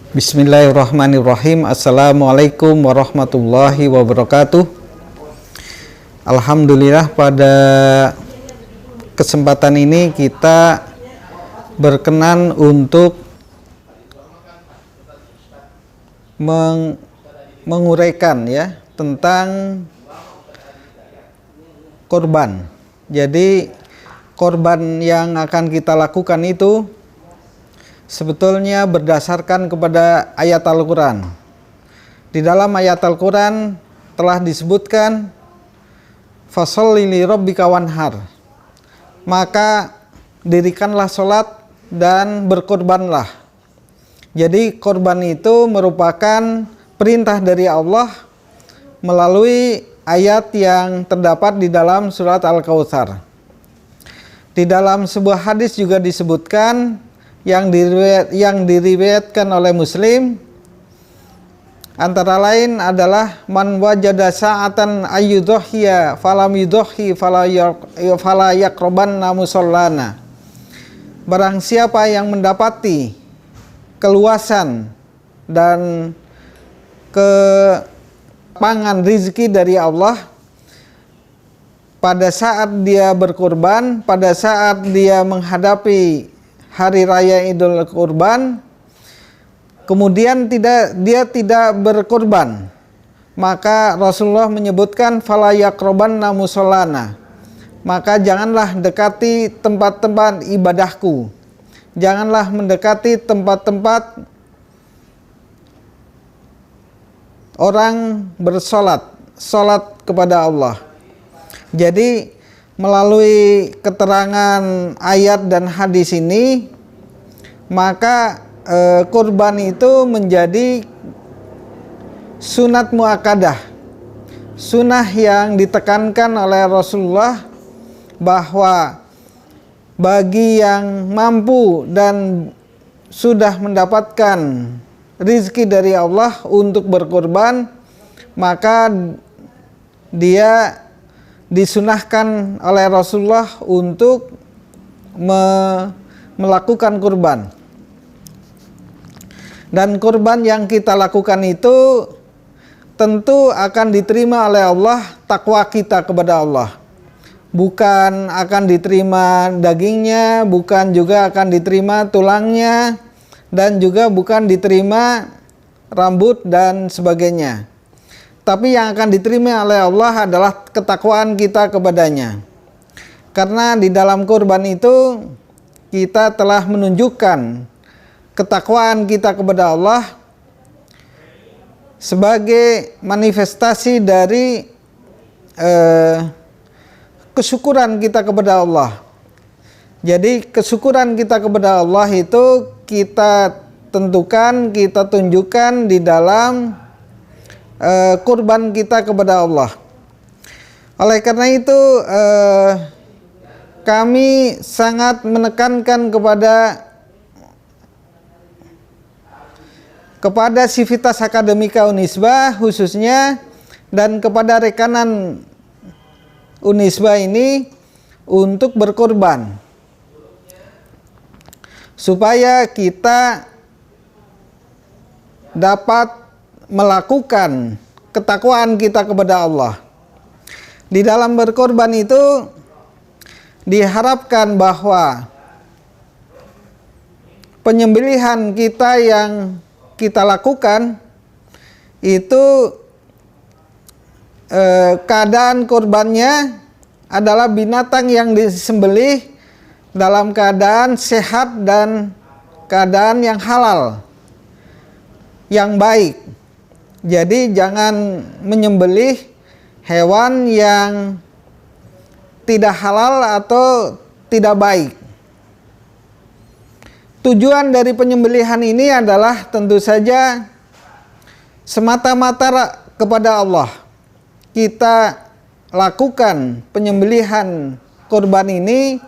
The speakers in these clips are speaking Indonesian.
Bismillahirrahmanirrahim. Assalamualaikum warahmatullahi wabarakatuh. Alhamdulillah, pada kesempatan ini kita berkenan untuk menguraikan tentang korban. Jadi korban yang akan kita lakukan itu sebetulnya berdasarkan kepada ayat Al-Quran. Di dalam ayat Al-Quran telah disebutkan fasholli li rabbika wanhar, maka dirikanlah sholat dan berkorbanlah. Jadi korban itu merupakan perintah dari Allah melalui ayat yang terdapat di dalam surat Al-Kautsar. Di dalam sebuah hadis juga disebutkan yang diriwayatkan oleh Muslim, antara lain adalah man wajada sa'atan ayyudhhiya falam yudhhi fala yaqrabanna musallana. Barang siapa yang mendapati keluasan dan kepangan rizki dari Allah pada saat dia berkurban, pada saat dia menghadapi hari raya Idul Kurban, kemudian dia tidak berkurban, maka Rasulullah menyebutkan fala yaqrabanna musallana, maka janganlah dekati tempat-tempat ibadahku, janganlah mendekati tempat-tempat orang sholat kepada Allah. Jadi melalui keterangan ayat dan hadis ini, maka kurban itu menjadi sunat muakkadah, sunnah yang ditekankan oleh Rasulullah, bahwa bagi yang mampu dan sudah mendapatkan rizki dari Allah untuk berkurban, maka dia disunahkan oleh Rasulullah untuk melakukan kurban. Dan kurban yang kita lakukan itu tentu akan diterima oleh Allah takwa kita kepada Allah. Bukan akan diterima dagingnya, bukan juga akan diterima tulangnya, dan juga bukan diterima rambut dan sebagainya. Tapi yang akan diterima oleh Allah adalah ketakwaan kita kepadanya. Karena di dalam kurban itu kita telah menunjukkan ketakwaan kita kepada Allah sebagai manifestasi dari kesyukuran kita kepada Allah. Jadi kesyukuran kita kepada Allah itu kita tentukan, kita tunjukkan di dalam kurban kita kepada Allah. Oleh karena itu kami sangat menekankan kepada Civitas Akademika Unisba khususnya, dan kepada rekanan Unisba ini untuk berkorban, supaya kita dapat melakukan ketakwaan kita kepada Allah. Di dalam berkorban itu diharapkan bahwa penyembelihan kita yang kita lakukan itu keadaan korbannya adalah binatang yang disembelih dalam keadaan sehat dan keadaan yang halal, yang baik. Jadi jangan menyembelih hewan yang tidak halal atau tidak baik. Tujuan dari penyembelihan ini adalah tentu saja semata-mata kepada Allah. Kita lakukan penyembelihan kurban ini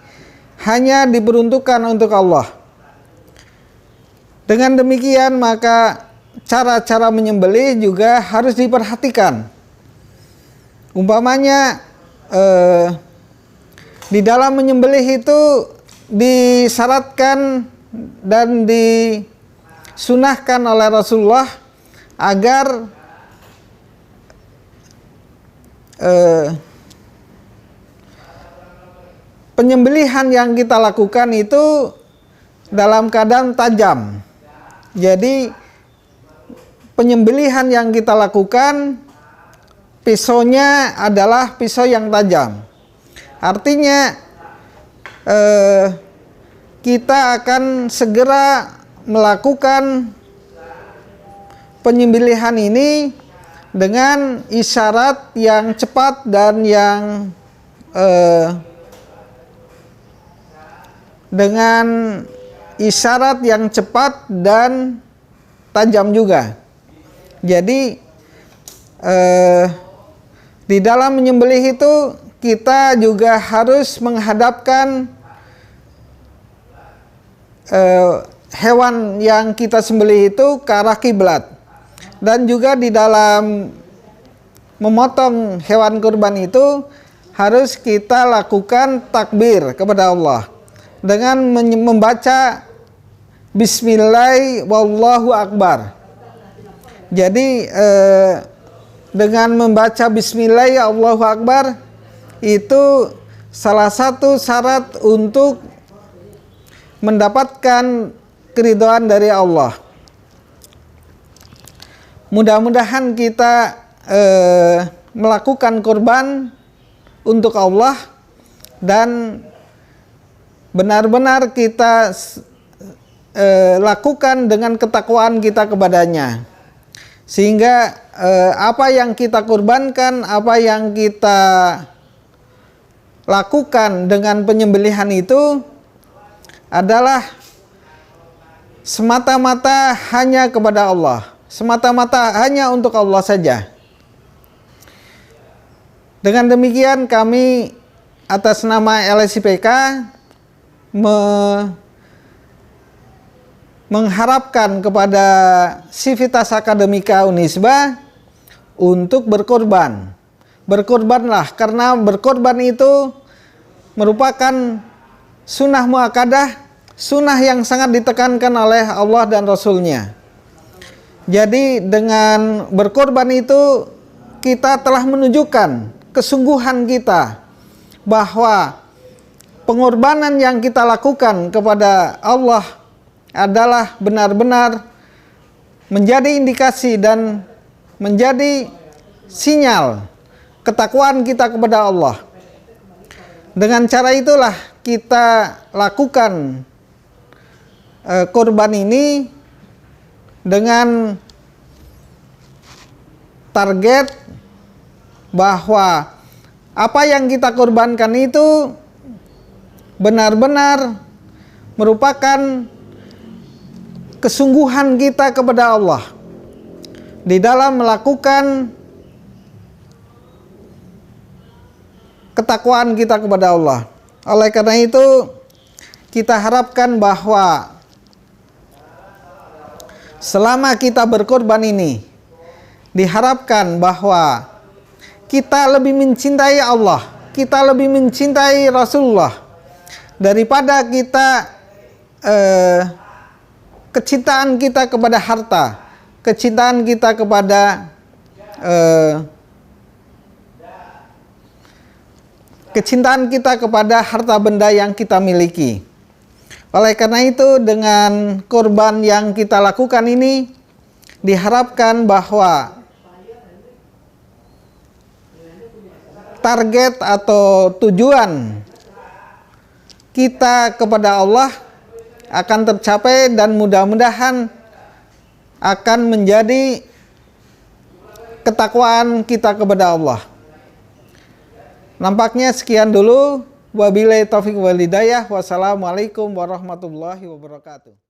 hanya diperuntukkan untuk Allah. Dengan demikian maka cara-cara menyembelih juga harus diperhatikan. Umpamanya di dalam menyembelih itu disyaratkan dan disunahkan oleh Rasulullah agar penyembelihan yang kita lakukan itu dalam keadaan tajam. Jadi penyembelihan yang kita lakukan pisaunya adalah pisau yang tajam. Artinya kita akan segera melakukan penyembelihan ini dengan isyarat yang cepat dan yang dengan isyarat yang cepat dan tajam juga. Jadi di dalam menyembelih itu kita juga harus menghadapkan hewan yang kita sembelih itu ke arah kiblat. Dan juga di dalam memotong hewan kurban itu harus kita lakukan takbir kepada Allah dengan membaca Bismillah wallahu akbar. Jadi dengan membaca Bismillah Allahu akbar itu salah satu syarat untuk mendapatkan keridhaan dari Allah. Mudah-mudahan kita melakukan kurban untuk Allah dan benar-benar kita lakukan dengan ketakwaan kita kepadanya, sehingga apa yang kita kurbankan, apa yang kita lakukan dengan penyembelihan itu adalah semata-mata hanya kepada Allah, semata-mata hanya untuk Allah saja. Dengan demikian kami atas nama LSIPK mengharapkan kepada Civitas Akademika Unisba untuk berkorban. Berkorbanlah, karena berkorban itu merupakan sunnah muakkadah, sunnah yang sangat ditekankan oleh Allah dan Rasul-Nya. Jadi dengan berkorban itu kita telah menunjukkan kesungguhan kita bahwa pengorbanan yang kita lakukan kepada Allah adalah benar-benar menjadi indikasi dan menjadi sinyal ketakwaan kita kepada Allah. Dengan cara itulah kita lakukan kurban ini dengan target bahwa apa yang kita kurbankan itu benar-benar merupakan kesungguhan kita kepada Allah di dalam melakukan ketakwaan kita kepada Allah. Oleh karena itu kita harapkan bahwa selama kita berkorban ini diharapkan bahwa kita lebih mencintai Allah, kita lebih mencintai Rasulullah daripada kita kecintaan kita kepada harta, kecintaan kita kepada harta benda yang kita miliki. Oleh karena itu dengan korban yang kita lakukan ini diharapkan bahwa target atau tujuan kita kepada Allah akan tercapai dan mudah-mudahan akan menjadi ketakwaan kita kepada Allah. Nampaknya sekian dulu. Wabillahi taufiq wal hidayah. Wassalamualaikum warahmatullahi wabarakatuh.